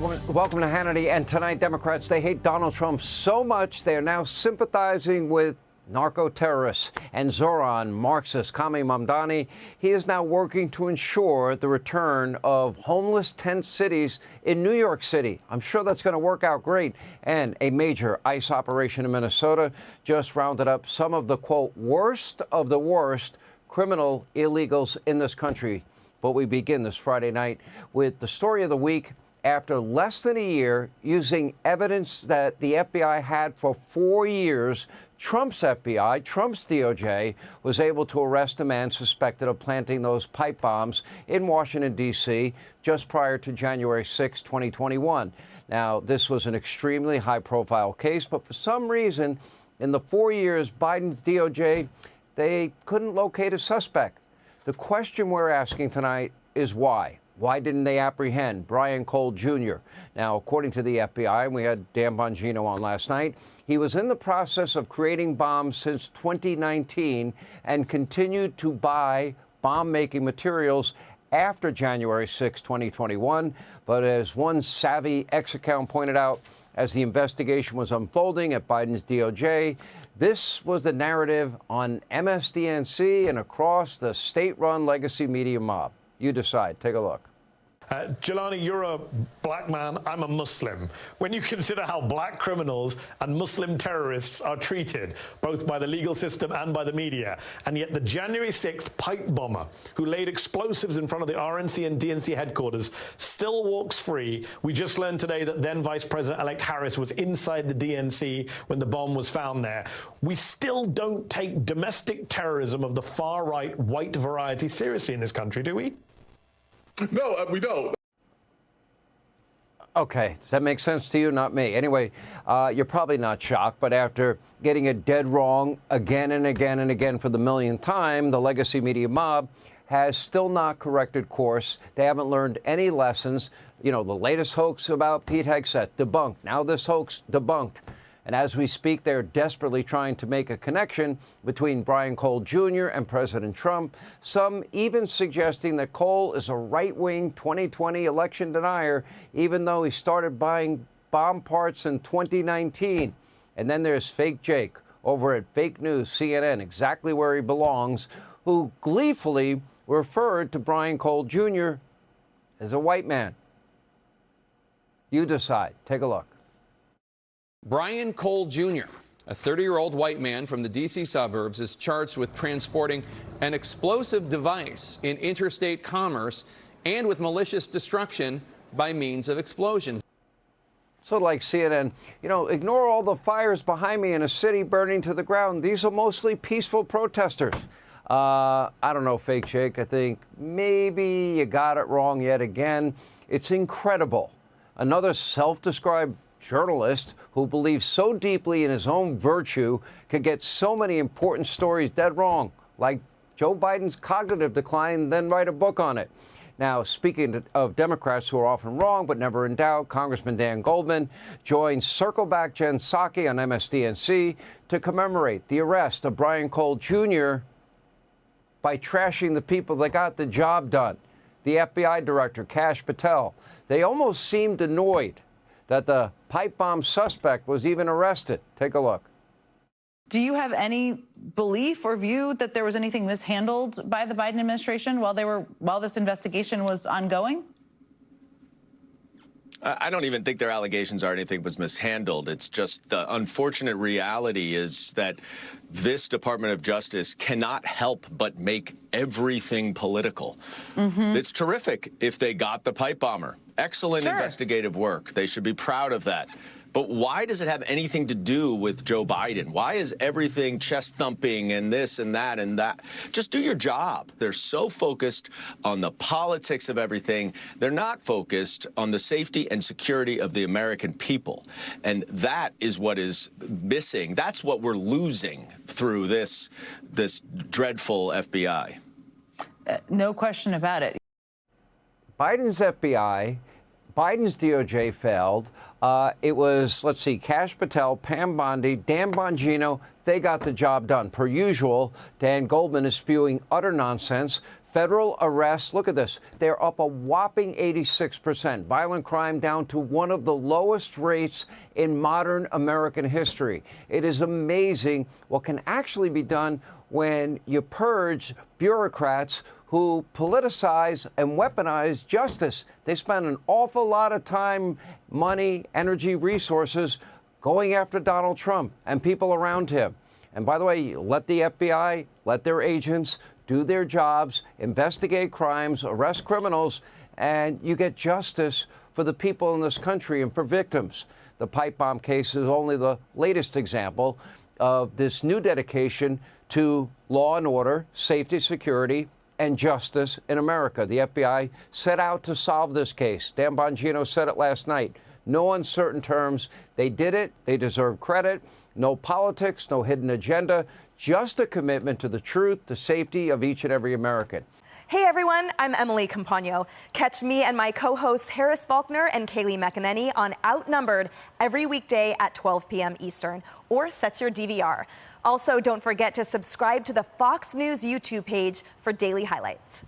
Welcome to Hannity. And tonight, Democrats, they hate Donald Trump so much they are now sympathizing with narco-terrorists. And Zoran, Marxist Kami Mamdani, he is now working to ensure the return of homeless tent cities in New York City. I'm sure that's going to work out great. And a major ICE operation in Minnesota just rounded up some of the, quote, worst of the worst criminal illegals in this country. But we begin this Friday night with the story of the week. After less than a year, using evidence that the FBI had for 4 years, Trump's FBI, Trump's DOJ, was able to arrest a man suspected of planting those pipe bombs in Washington, D.C., just prior to January 6, 2021. Now, this was an extremely high-profile case, but for some reason, in the 4 years, Biden's DOJ, they couldn't locate a suspect. The question we're asking tonight is why? Why didn't they apprehend Brian Cole Jr.? Now, according to the FBI, and we had Dan Bongino on last night, he was in the process of creating bombs since 2019 and continued to buy bomb-making materials after January 6, 2021. But as one savvy ex-account pointed out, as the investigation was unfolding at Biden's DOJ, this was the narrative on MSDNC and across the state-run legacy media mob. You decide. Take a look. Jelani, you're a black man. I'm a Muslim. When you consider how black criminals and Muslim terrorists are treated, both by the legal system and by the media, and yet the January 6th pipe bomber who laid explosives in front of the RNC and DNC headquarters still walks free. We just learned today that then Vice President-elect Harris was inside the DNC when the bomb was found there. We still don't take domestic terrorism of the far-right white variety seriously in this country, do we? No, we don't. Okay, does that make sense to you? Not me. Anyway, you're probably not shocked, but after getting it dead wrong again and again and again for the millionth time, the legacy media mob has still not corrected course. They haven't learned any lessons. You know, the latest hoax about Pete Hegseth, debunked. Now this hoax, debunked. And as we speak, they're desperately trying to make a connection between Brian Cole Jr. and President Trump, some even suggesting that Cole is a right-wing 2020 election denier, even though he started buying bomb parts in 2019. And then there's Fake Jake over at Fake News, CNN, exactly where he belongs, who gleefully referred to Brian Cole Jr. as a white man. You decide. Take a look. Brian Cole Jr., a 30-year-old white man from the D.C. suburbs, is charged with transporting an explosive device in interstate commerce and with malicious destruction by means of explosions. So like CNN, you know, ignore all the fires behind me in a city burning to the ground. These are mostly peaceful protesters. I don't know, Fake Jake. I think maybe you got it wrong yet again. It's incredible. Another self-described journalist who believes so deeply in his own virtue could get so many important stories dead wrong, like Joe Biden's cognitive decline, then write a book on it. Now, speaking of Democrats who are often wrong but never in doubt, Congressman Dan Goldman joined Circle Back Jen Psaki on MSDNC to commemorate the arrest of Brian Cole Jr. by trashing the people that got the job done. The FBI director, Kash Patel, they almost seemed annoyed that the pipe bomb suspect was even arrested. Take a look. Do you have any belief or view that there was anything mishandled by the Biden administration while this investigation was ongoing? I don't even think their allegations are anything was mishandled. It's just the unfortunate reality is that this Department of Justice cannot help but make everything political. It's terrific if they got the pipe bomber. Excellent investigative work. They should be proud of that. But why does it have anything to do with Joe Biden? Why is everything chest thumping and this and that and that? Just do your job. They're so focused on the politics of everything. They're not focused on the safety and security of the American people. And that is what is missing. That's what we're losing through this dreadful FBI. No question about it. Biden's FBI, Biden's DOJ failed. It was, let's see, Kash Patel, Pam Bondi, Dan Bongino. They got the job done. Per usual, Dan Goldman is spewing utter nonsense. Federal arrests, look at this, they're up a whopping 86%. Violent crime down to one of the lowest rates in modern American history. It is amazing what can actually be done when you purge bureaucrats who politicize and weaponize justice. They spend an awful lot of time, money, energy, resources going after Donald Trump and people around him. And by the way, let the FBI, let their agents do their jobs, investigate crimes, arrest criminals, and you get justice for the people in this country and for victims. The pipe bomb case is only the latest example of this new dedication to law and order, safety, security, and justice in America. The FBI set out to solve this case. Dan Bongino said it last night. No uncertain terms. They did it. They deserve credit. No politics, no hidden agenda, just a commitment to the truth, the safety of each and every American. Hey everyone, I'm Emily Campagno. Catch me and my co-hosts Harris Faulkner and Kaylee McEnany on Outnumbered every weekday at 12 p.m. Eastern, or set your DVR. Also, don't forget to subscribe to the Fox News YouTube page for daily highlights.